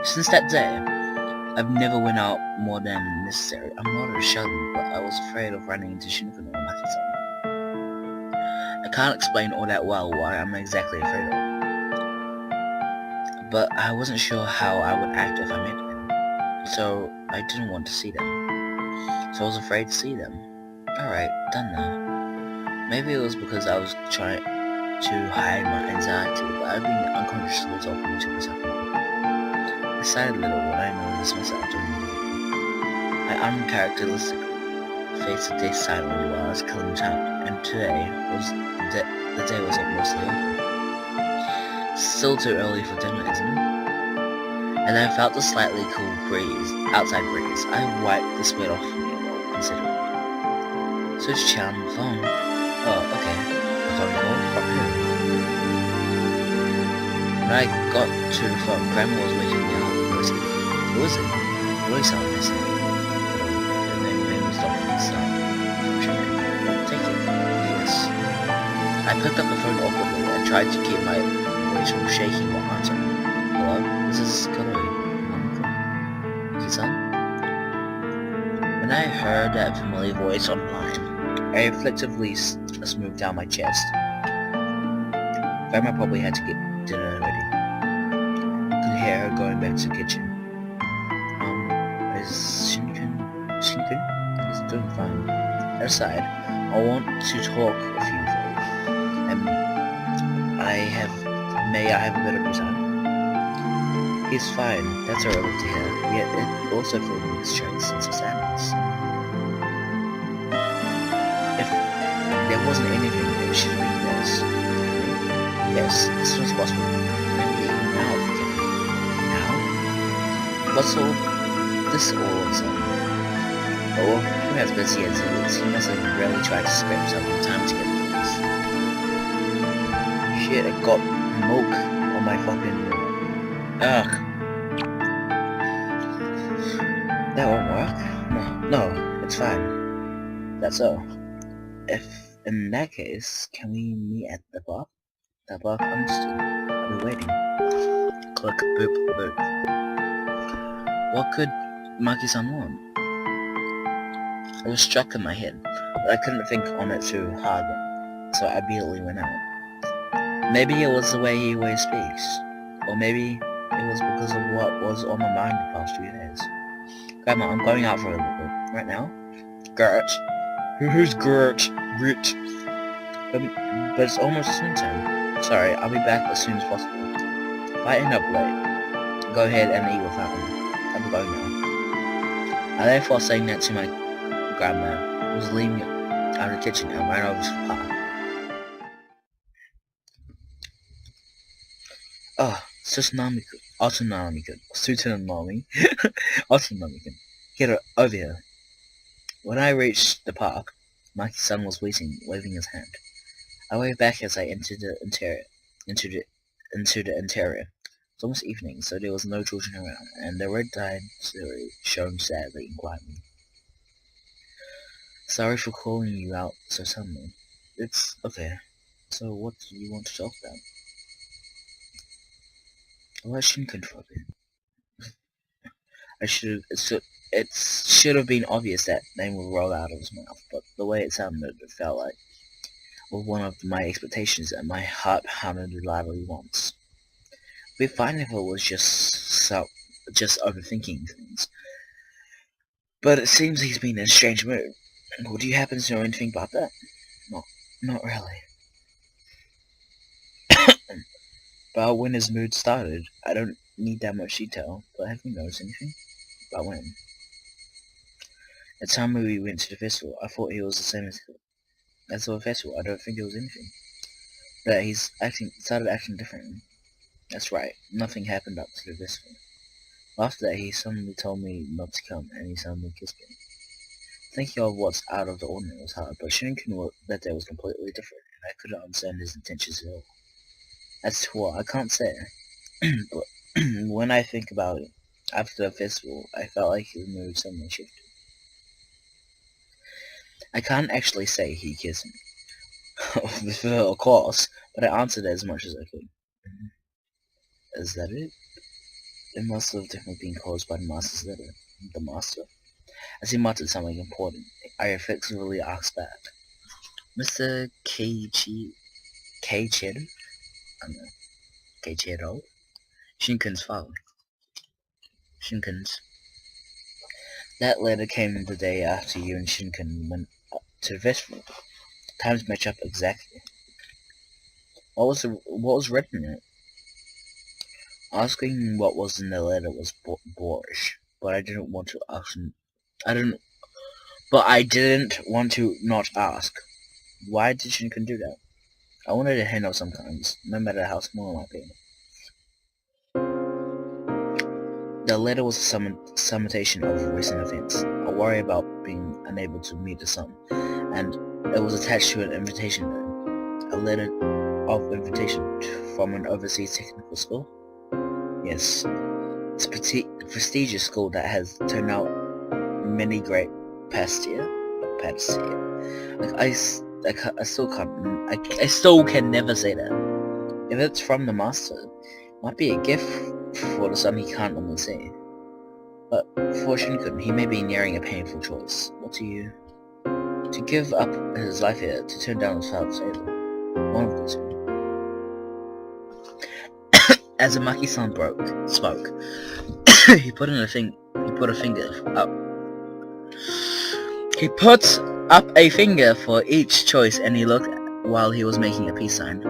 Since that day, I've never went out more than necessary. I'm not a shun, but I was afraid of running into Shin Kuroi or Amaki-San. I can't explain all that well what I'm exactly afraid of, but I wasn't sure how I would act if I met them, so I didn't want to see them. So I was afraid to see them. Alright, done now. Maybe it was because I was trying to hide my anxiety, but I've been unconsciously talking to myself. I sighed a little when I noticed myself doing it. I uncharacteristically faced the day silently while I was killing time, and today was the day was mostly over. Still too early for dinner, isn't it? And I felt the slightly cool outside breeze. I wiped the sweat off me while considering it. Switch Chan on the phone. Oh, okay. A phone call from who? When I got to the phone, Grandma was waiting me up. Who is it? Really sounded missing. And then made me stop and start. Take it. Yes. I picked up the phone awkwardly and tried to keep my voice from shaking while answering. Hello? This is Kuroi. Amaki-San? When I heard that familiar voice on the line, I reflectively smoothed down my chest. Grandma probably had to get dinner ready. I could hear her going back to the kitchen. Is Shinkun? He's doing fine. Aside, I want to talk with you. And may I have a bit of your time? He's fine. That's a relief to hear. Yet it also filled me with strange sense of sadness. If there wasn't anything, it should have been this. Yes, as soon as possible. Maybe even now if you can. Now? What's all this all of a sudden? Oh, who has busy as it is? He must have really tried to scrape some time together for this. Shit, I got milk on my fucking... Ugh. That won't work. No, it's fine. That's all. If in that case, can we meet at the bar? The bar understood. I'll be waiting. Click, boop, boop. What could Maki-san want? It was struck in my head, but I couldn't think on it too hard, so I immediately went out. Maybe it was the way he always speaks, or maybe it was because of what was on my mind the past few days. Grandma, I'm going out for a little bit. Right now? Gert. Who's Gert? Gert. But it's almost noontime. Sorry, I'll be back as soon as possible. If I end up late, go ahead and eat without me. I'm going now. I therefore saying that to my grandma, who was leaving out of the kitchen and ran over to the park. Oh, Autonomican. Get over here. When I reached the park, Maki-san was waving his hand. I waved back as I entered the interior. It's almost evening, so there was no children around, and the red-dyed series shone sadly and quietly. Sorry for calling you out so suddenly. It's okay. So what do you want to talk about? Well, Shin Kuroi. It should have been obvious that name would roll out of his mouth, but the way it sounded, it felt like one of my expectations, and my heart pounded lively once. It'd be fine if it was just overthinking things, but it seems he's been in a strange mood. Well, do you happen to know anything about that? Not really. About when his mood started, I don't need that much detail, but have you noticed anything? About when? The time we went to the festival, I thought he was the same as the festival. I don't think it was anything. But he's started acting differently. That's right, nothing happened up to the festival. After that, he suddenly told me not to come, and he suddenly kissed me. Thinking of what's out of the ordinary was hard, but Shinkin that day was completely different, and I couldn't understand his intentions at all. As to what, I can't say. But when I think about it, after the festival, I felt like his mood suddenly shifted. I can't actually say he kissed me. Of course, but I answered as much as I could. Is that it? It must have definitely been caused by the master's letter. The master? As he muttered something important, I reflexively asked back. Mr. Keiichiro? I don't know. Keiichiro? Shinkun's father. Shinkun's. That letter came the day after you and Shinkun went up to the festival. Times match up exactly. What was written in it? Asking what was in the letter was boorish, but I didn't want to ask. I didn't want to not ask. Why did Shinkun do that? I wanted a hint of some kind, no matter how small it might be. The letter was a summation of recent events, a worry about being unable to meet the sun, and it was attached to an invitation note. A letter of invitation from an overseas technical school? Yes. It's a prestigious school that has turned out many great pastier. Like, I still can never say that. If it's from the master, it might be a gift for the son he can't normally see. But for Shinkun, he may be nearing a painful choice. To give up his life here, to turn down his father's favor. One of the two. As Amaki-San spoke, he put a finger up. He put up a finger for each choice, and he looked while he was making a peace sign.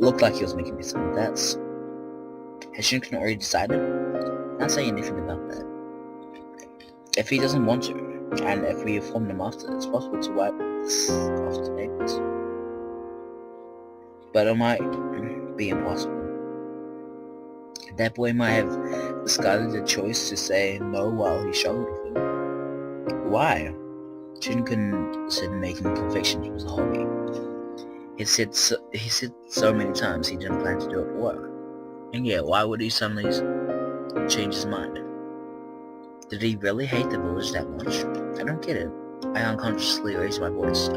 Looked like he was making a peace sign. Has Shinkun already decided? Not saying anything about that. If he doesn't want to, and if we inform them after, it's possible to wipe this off the neighbors. But it might be impossible. That boy might have discarded the choice to say no while he struggled with it. Why? Shinkun said making confections was a hobby. He said so many times he didn't plan to do it for work. And yeah, why would he suddenly change his mind? Did he really hate the village that much? I don't get it. I unconsciously raised my voice.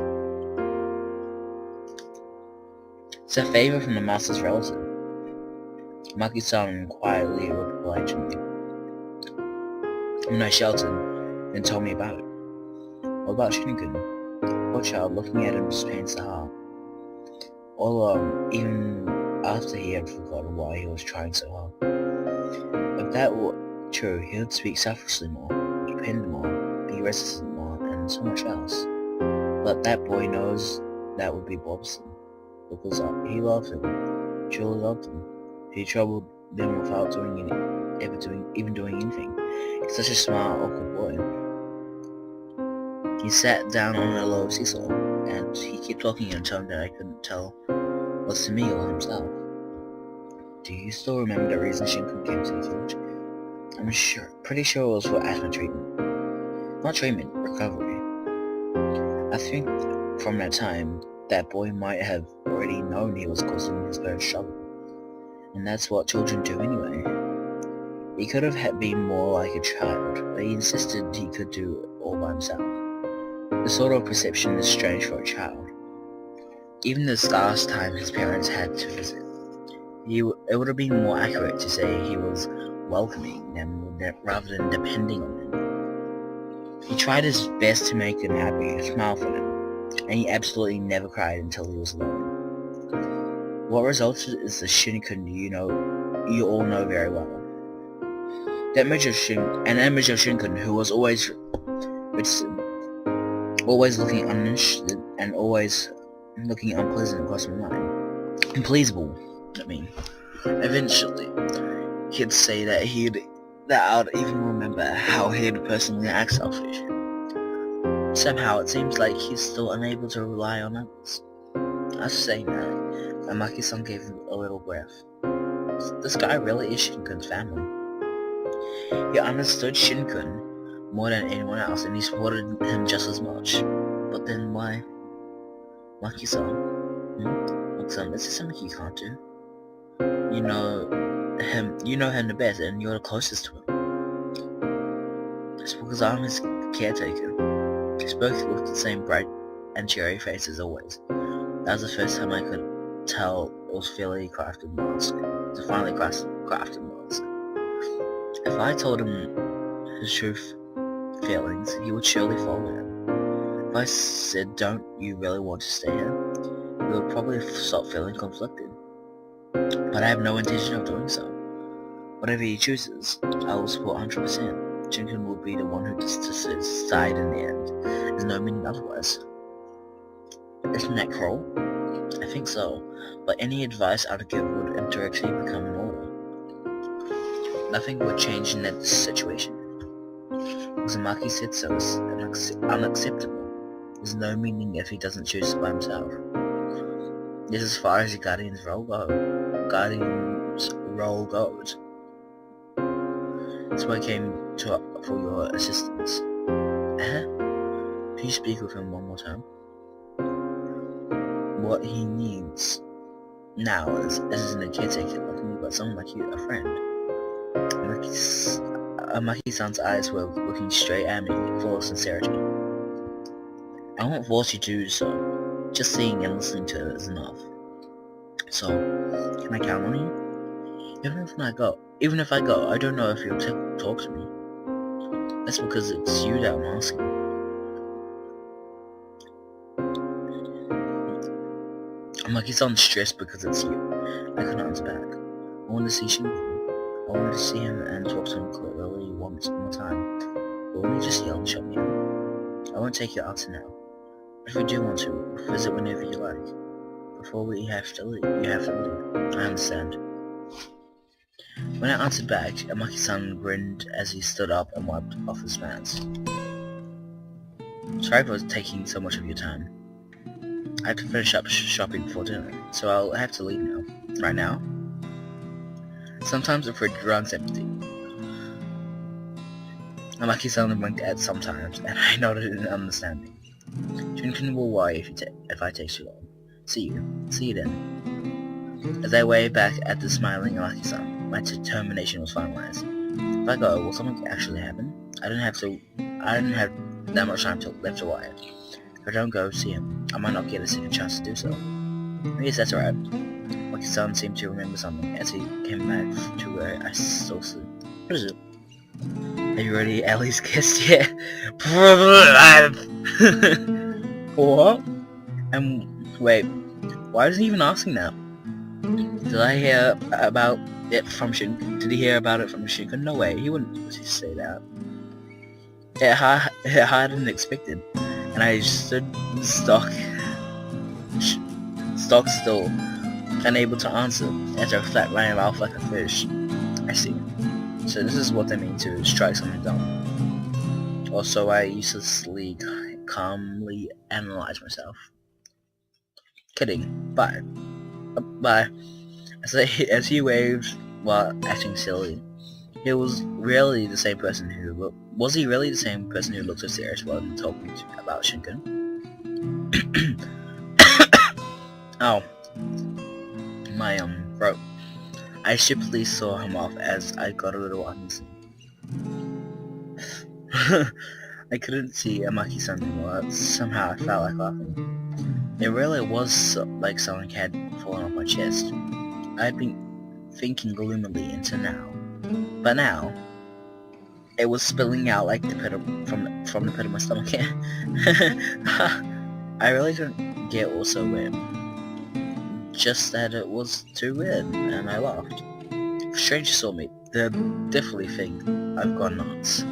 It's a favor from the master's relative. Maki-san quietly replied to me. When I shouted, then told me about it. What about Shinkun? Poor child, looking at him just pains the heart. All along, even after he had forgotten why he was trying so hard. If that were true, he would speak selfishly more, depend more, be resistant more, and so much else. But that boy knows that would be bothersome, because he loved him, truly loved him. He troubled them without even doing anything. He's such a smart, awkward boy. He sat down on a low seesaw, and he kept talking in a tone that I couldn't tell was to me or himself. Do you still remember the reason Shinkun came to the village? I'm pretty sure it was for asthma treatment. Not treatment, recovery. I think from that time, that boy might have already known he was causing his parents trouble. And that's what children do anyway. He could have been more like a child, but he insisted he could do it all by himself. The sort of perception is strange for a child. Even the scarce time his parents had to visit, it would have been more accurate to say he was welcoming them rather than depending on them. He tried his best to make them happy, smile for them, and he absolutely never cried until he was alone. What resulted is the Shinkun you all know very well. An image of Shinkun who was always looking uninterested and always looking unpleasant crossed my mind. Unpleasable, I mean. Eventually, he'd say that I'd even remember how he'd personally act selfish. Somehow, it seems like he's still unable to rely on others. After saying that, Amaki-san gave a little breath. This guy really is Shinkun's family. He understood Shinkun more than anyone else, and he supported him just as much. But then why? Maki-san? Maki-san, is there something you can't do? You know him the best, and you're the closest to him. It's because I'm his caretaker. They both looked the same bright and cheery face as always. That was the first time I could tell it was fairly crafted mask. It's a finely crafted mask. If I told him his true feelings, he would surely follow them. If I said, "Don't you really want to stay here?" he would probably stop feeling conflicted. But I have no intention of doing so. Whatever he chooses, I will support 100%. Shinken will be the one who decide in the end. There's no meaning otherwise. Isn't that cruel? I think so, but any advice I'd give would indirectly become an order. Nothing would change in that situation. Because Amaki said so, is unacceptable. There's no meaning if he doesn't choose by himself. This is as far as the Guardian's role goes. So I came for your assistance. Can you speak with him one more time? What he needs now isn't a caretaker like me, but someone like you, a friend. Amaki-san's eyes were looking straight at me, full of sincerity. I won't force you to do so. Just seeing and listening to it is enough. So, can I count on you? Even if I go, I don't know if you'll talk to me. That's because it's you that I'm asking. Amaki-san's stressed because it's you. I couldn't answer back. I wanted to see Shin Kuroi. I wanted to see him and talk to him clearly one more time. But when he just yelled and shut me out, I won't take your answer now. If you do want to, visit whenever you like. Before we have to leave, you have to leave. I understand. When I answered back, Amaki-san grinned as he stood up and wiped off his pants. Sorry for taking so much of your time. I have to finish up shopping before dinner, so I'll have to leave now. Right now? Sometimes the fridge runs empty. Amaki-san blinked at sometimes, and I nodded in understanding. Shinken will worry if I take too long. See you then. As I waved back at the smiling Amaki-san, my determination was finalized. If I go, will something actually happen? I didn't have that much time left to worry. If I don't go see him, I might not get a second chance to do so. Yes, that's alright. Amaki-san seemed to remember something as he came back to where I still stood. What is it? Have you already at least kissed yet? What? And wait, why is he even asking that? Did I hear about it from Shin? Did he hear about it from Shinken? No way, he wouldn't say that. It harder than expected, and I stood stock still, unable to answer, as I flat my mouth like a fish. I see. So this is what they mean to strike something dumb. Or so I uselessly, calmly analyze myself. Kidding. Bye. Bye. As he waved while acting silly. He was really the same person who was he really the same person who looked so serious while talking about Shinken? Oh, my throat. I stupidly saw him off as I got a little uneasy. I couldn't see Amaki-san anymore. Somehow I felt like laughing. It really was like something had fallen off my chest. I had been thinking gloomily into now. But now, it was spilling out like the pit from the pit of my stomach. I really don't get what was so weird. Just that it was too weird, and I laughed. If strangers saw me, they'd definitely think I've gone nuts.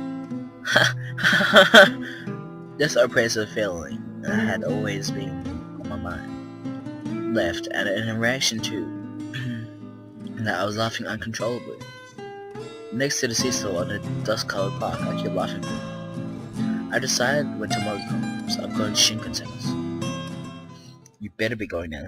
This oppressive feeling had always been on my mind. Left, and in reaction to that, I was laughing uncontrollably. Next to the seesaw on the dust-colored park, I kept laughing. I decided when tomorrow comes, I'm going to Shinkansen's. You better be going now.